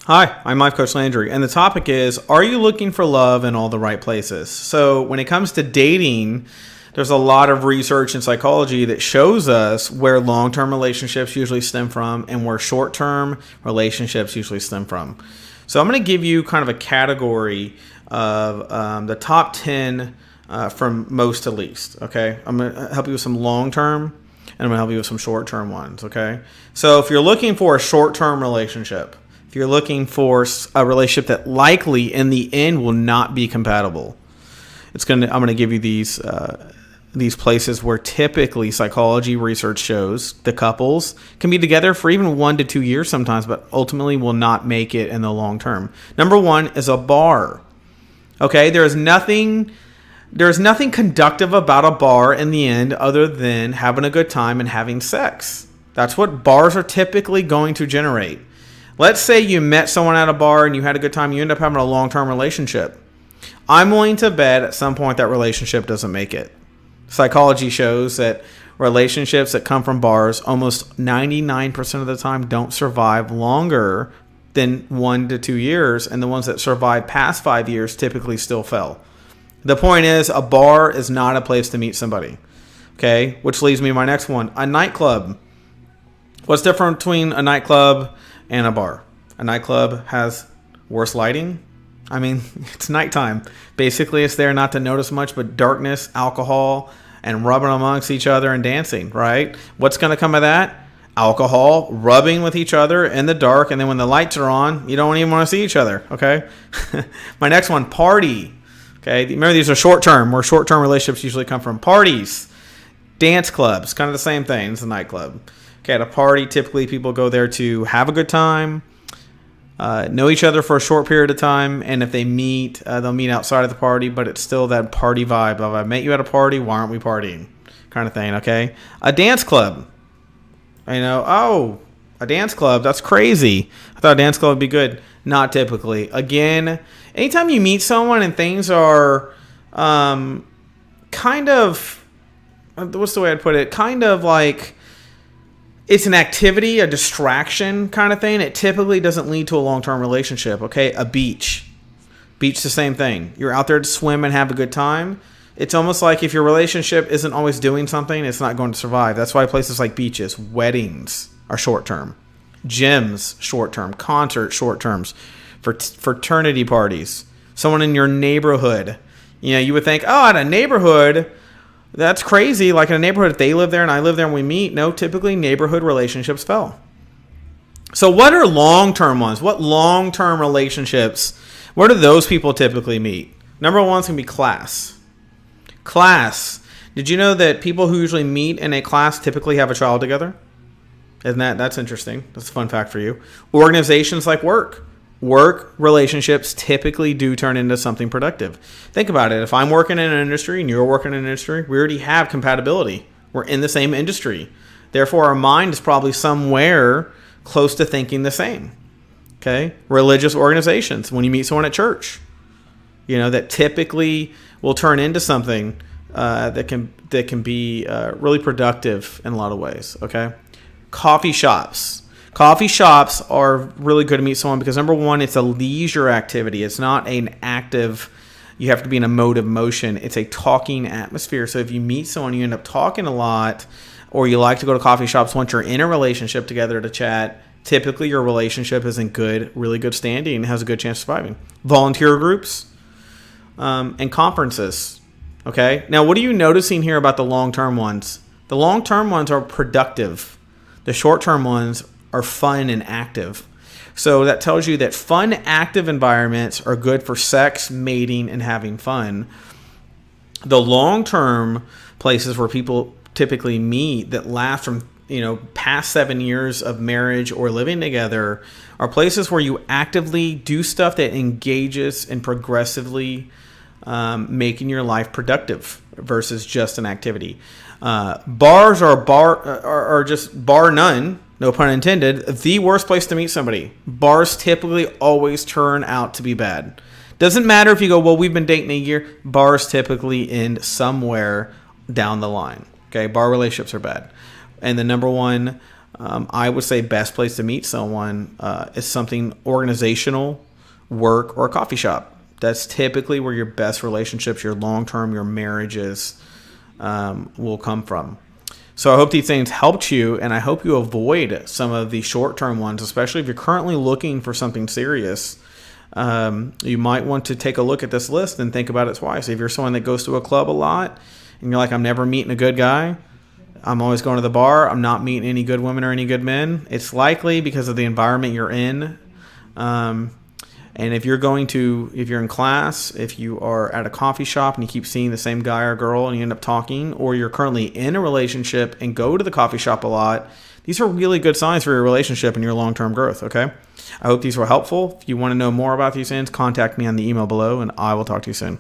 Hi, I'm LifeCoachLANDRY, and the topic is, are you looking for love in all the right places? So when it comes to dating, there's a lot of research in psychology that shows us where long-term relationships usually stem from and where short-term relationships usually stem from. So I'm going to give you kind of a category of the top 10 from most to least, okay? I'm going to help you with some long-term, and I'm going to help you with some short-term ones, okay? So if you're looking for a short-term relationship, if you're looking for a relationship that likely in the end will not be compatible, I'm going to give you these places where typically psychology research shows the couples can be together for even 1 to 2 years sometimes, but ultimately will not make it in the long term. Number one is a bar. Okay, there's nothing conductive about a bar in the end other than having a good time and having sex. That's what bars are typically going to generate. Let's say you met someone at a bar and you had a good time. You end up having a long-term relationship. I'm willing to bet at some point that relationship doesn't make it. Psychology shows that relationships that come from bars almost 99% of the time don't survive longer than 1 to 2 years, and the ones that survive past 5 years typically still fail. The point is, a bar is not a place to meet somebody. Okay, which leads me to my next one, a nightclub. What's different between a nightclub and a bar? A nightclub has worse lighting. I mean, it's nighttime. Basically, it's there not to notice much but darkness, alcohol, and rubbing amongst each other and dancing, right? What's going to come of that? Alcohol, rubbing with each other in the dark, and then when the lights are on, you don't even want to see each other, okay? My next one, party. Okay, remember these are short-term, where short-term relationships usually come from. Parties, dance clubs, kind of the same thing as a nightclub. Okay, at a party, typically people go there to have a good time, know each other for a short period of time, and if they meet, they'll meet outside of the party, but it's still that party vibe of, I met you at a party, why aren't we partying? Kind of thing, okay? A dance club. A dance club, that's crazy. I thought a dance club would be good. Not typically. Again, anytime you meet someone and things are kind of, what's the way I'd put it? Kind of like, it's an activity, a distraction kind of thing. It typically doesn't lead to a long-term relationship, okay? A beach. Beach, the same thing. You're out there to swim and have a good time. It's almost like if your relationship isn't always doing something, it's not going to survive. That's why places like beaches, weddings are short-term. Gyms, short-term. Concerts, short-terms. Fraternity parties. Someone in your neighborhood. You would think, at a neighborhood, that's crazy. Like in a neighborhood, if they live there and I live there and we meet, no, typically neighborhood relationships fail. So what are long-term ones? What long-term relationships, where do those people typically meet? Number one is going to be class. Class. Did you know that people who usually meet in a class typically have a child together? That's interesting. That's a fun fact for you. Organizations like work. Work relationships typically do turn into something productive. Think about it. If I'm working in an industry and you're working in an industry, we already have compatibility. We're in the same industry. Therefore, our mind is probably somewhere close to thinking the same. Okay? Religious organizations. When you meet someone at church, that typically will turn into something that can be really productive in a lot of ways. Okay? Coffee shops. Coffee shops are really good to meet someone because, number one, it's a leisure activity. It's not an active, you have to be in a mode of motion. It's a talking atmosphere. So if you meet someone, you end up talking a lot, or you like to go to coffee shops once you're in a relationship together to chat, typically your relationship is in really good standing and has a good chance of surviving. Volunteer groups and conferences. Okay? Now, what are you noticing here about the long-term ones? The long-term ones are productive. The short-term ones are fun and active. So that tells you that fun, active environments are good for sex, mating, and having fun. The long-term places where people typically meet that last from past 7 years of marriage or living together are places where you actively do stuff that engages in progressively making your life productive versus just an activity. Bars are just bar none. No pun intended, the worst place to meet somebody. Bars typically always turn out to be bad. Doesn't matter if you go, well, we've been dating a year. Bars typically end somewhere down the line. Okay, bar relationships are bad. And the number one I would say best place to meet someone is something organizational, work, or a coffee shop. That's typically where your best relationships, your long-term, your marriages will come from. So I hope these things helped you, and I hope you avoid some of the short-term ones, especially if you're currently looking for something serious. You might want to take a look at this list and think about it twice. If you're someone that goes to a club a lot and you're like, I'm never meeting a good guy, I'm always going to the bar, I'm not meeting any good women or any good men, it's likely because of the environment you're in. And if you're in class, if you are at a coffee shop and you keep seeing the same guy or girl and you end up talking, or you're currently in a relationship and go to the coffee shop a lot, these are really good signs for your relationship and your long-term growth, okay? I hope these were helpful. If you want to know more about these things, contact me on the email below, and I will talk to you soon.